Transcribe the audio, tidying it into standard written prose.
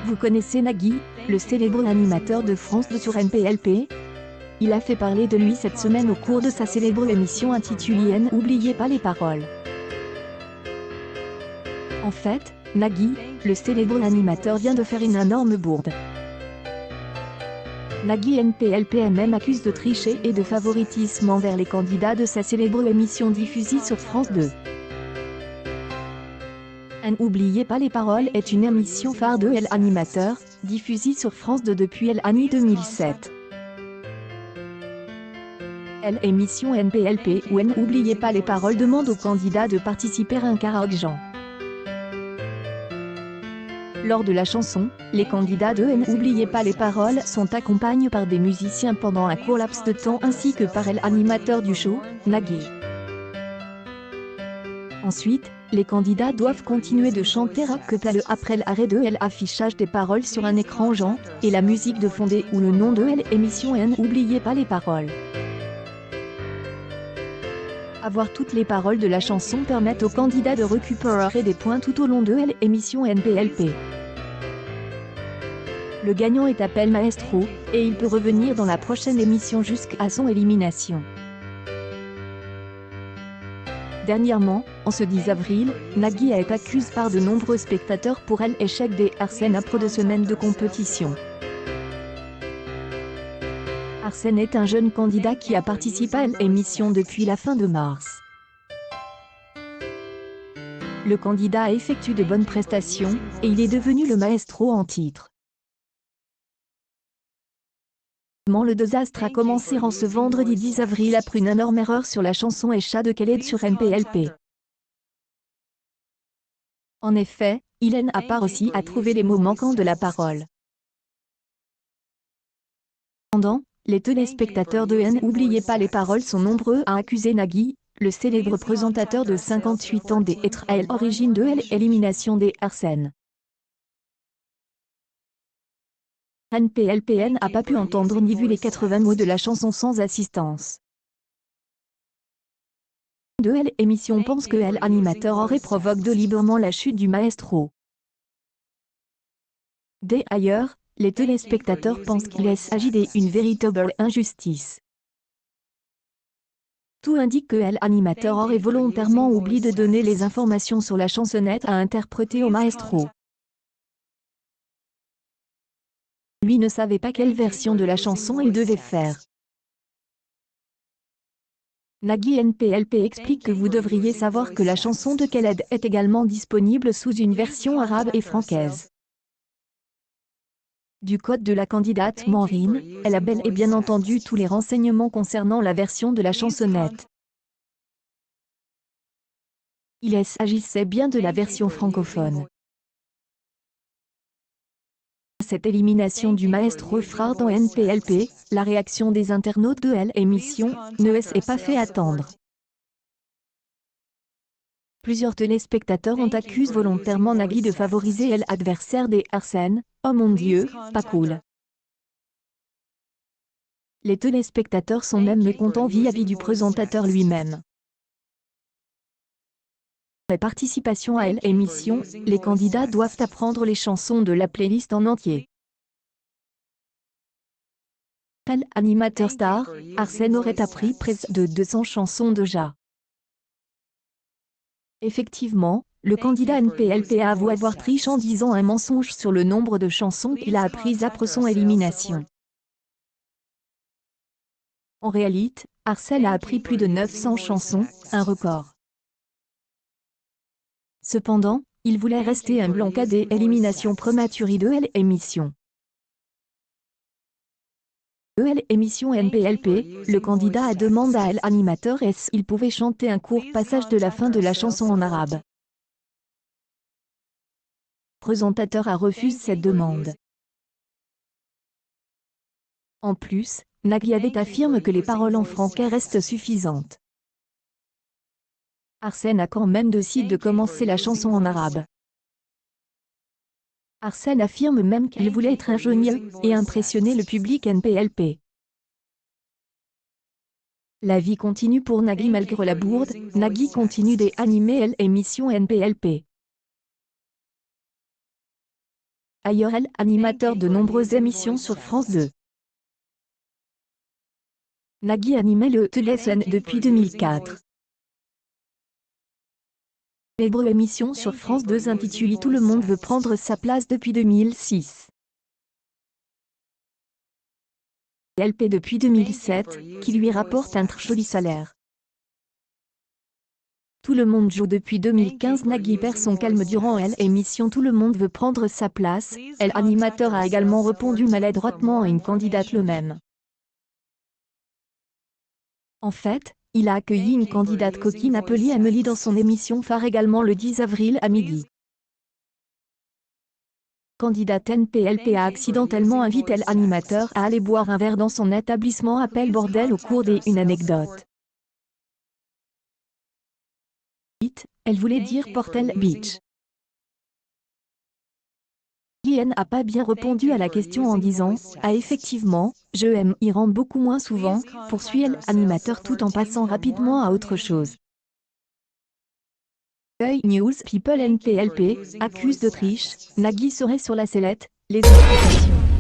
Vous connaissez Nagui, le célèbre animateur de France 2 sur NPLP? Il a fait parler de lui cette semaine au cours de sa célèbre émission intitulée N'oubliez pas les paroles. En fait, Nagui, le célèbre animateur vient de faire une énorme bourde. Nagui NPLP-MM accuse de tricher et de favoritisme envers les candidats de sa célèbre émission diffusée sur France 2. N'oubliez pas les paroles est une émission phare de l'animateur, diffusée sur France 2 depuis l'année 2007. L'émission NPLP où N'oubliez pas les paroles demande aux candidats de participer à un karaoké. Lors de la chanson, les candidats de N'oubliez pas les paroles sont accompagnés par des musiciens pendant un court laps de temps ainsi que par l'animateur du show, Nagui. Ensuite, les candidats doivent continuer de chanter a cappella après l'arrêt de l'affichage des paroles sur un écran géant, et la musique de fond ou le nom de l'émission N'oubliez pas les paroles. Avoir toutes les paroles de la chanson permet aux candidats de récupérer des points tout au long de l'émission NPLP. Le gagnant est appelé Maestro, et il peut revenir dans la prochaine émission jusqu'à son élimination. Dernièrement, en ce 10 avril, Nagui a été accusé par de nombreux spectateurs pour l'échec des Arsène après 2 semaines de compétition. Arsène est un jeune candidat qui a participé à l'émission depuis la fin de mars. Le candidat a effectué de bonnes prestations, et il est devenu le maestro en titre. Le désastre a commencé en ce vendredi 10 avril après une énorme erreur sur la chanson Echa de Khaled sur NPLP. En effet, il n'a pas réussi à trouver les mots manquants de la parole. Cependant, les téléspectateurs de N'oubliez pas les paroles sont nombreux à accuser Nagui, le célèbre présentateur de 58 ans d'être à l'origine de l'élimination des Arsène. NPLP n'a pas pu entendre ni vu les 80 mots de la chanson sans assistance. De l'émission pense que l'animateur aurait provoqué délibérément la chute du maestro. D'ailleurs, les téléspectateurs pensent qu'il s'agit d'une véritable injustice. Tout indique que l'animateur aurait volontairement oublié de donner les informations sur la chansonnette à interpréter au maestro. Lui ne savait pas quelle version de la chanson il devait faire. Nagui NPLP explique que vous devriez savoir que la chanson de Khaled est également disponible sous une version arabe et francaise. Du code de la candidate Maureen, elle a bel et bien entendu tous les renseignements concernant la version de la chansonnette. Il s'agissait bien de la version francophone. Cette élimination du maestro phare dans NPLP, la réaction des internautes de l'émission ne s'est pas fait attendre. Plusieurs téléspectateurs ont accusé volontairement Nagui de favoriser l'adversaire des Arsène. Oh mon Dieu, pas cool. Les téléspectateurs sont même mécontents vis-à-vis du présentateur lui-même. Pour la participation à l'émission, les candidats doivent apprendre les chansons de la playlist en entier. Animateur star, Arsène aurait appris près de 200 chansons déjà. Effectivement, le candidat NPLP a avoué avoir triché en disant un mensonge sur le nombre de chansons qu'il a apprises après son élimination. En réalité, Arsène a appris plus de 900 chansons, un record. Cependant, il voulait rester humble en cas d'élimination prématurée de l'émission. De l'émission NPLP, le candidat a demandé à l'animateur s'il pouvait chanter un court passage de la fin de la chanson en arabe. Le présentateur a refusé cette demande. En plus, Nagui avait affirmé que les paroles en français restent suffisantes. Arsène a quand même décidé de commencer la chanson en arabe. Arsène affirme même qu'il voulait être ingénieux et impressionner le public NPLP. La vie continue pour Nagui malgré la bourde, Nagui continue d'animer l'émission NPLP. IRL, animateur de nombreuses émissions sur France 2. Nagui animait le TLSN depuis 2004. Célèbre émission sur France 2 intitulée Tout le monde veut prendre sa place depuis 2006. LP depuis 2007, qui lui rapporte un très joli salaire. Tout le monde joue depuis 2015. Nagui perd son calme durant l'émission Tout le monde veut prendre sa place. L'animateur a également répondu maladroitement à une candidate le même. En fait, il a accueilli une candidate coquine appelée Amélie dans son émission phare également le 10 avril à midi. Candidate NPLP a accidentellement invité l'animateur à aller boire un verre dans son établissement appel bordel au cours d'une anecdote. Elle voulait dire Portel Beach. Guyen n'a pas bien répondu à la question en disant « Ah effectivement, je aime y rendre beaucoup moins souvent », poursuit l'animateur tout en passant rapidement à autre chose. News People NPLP accuse de triche, Nagui serait sur la sellette, les explications.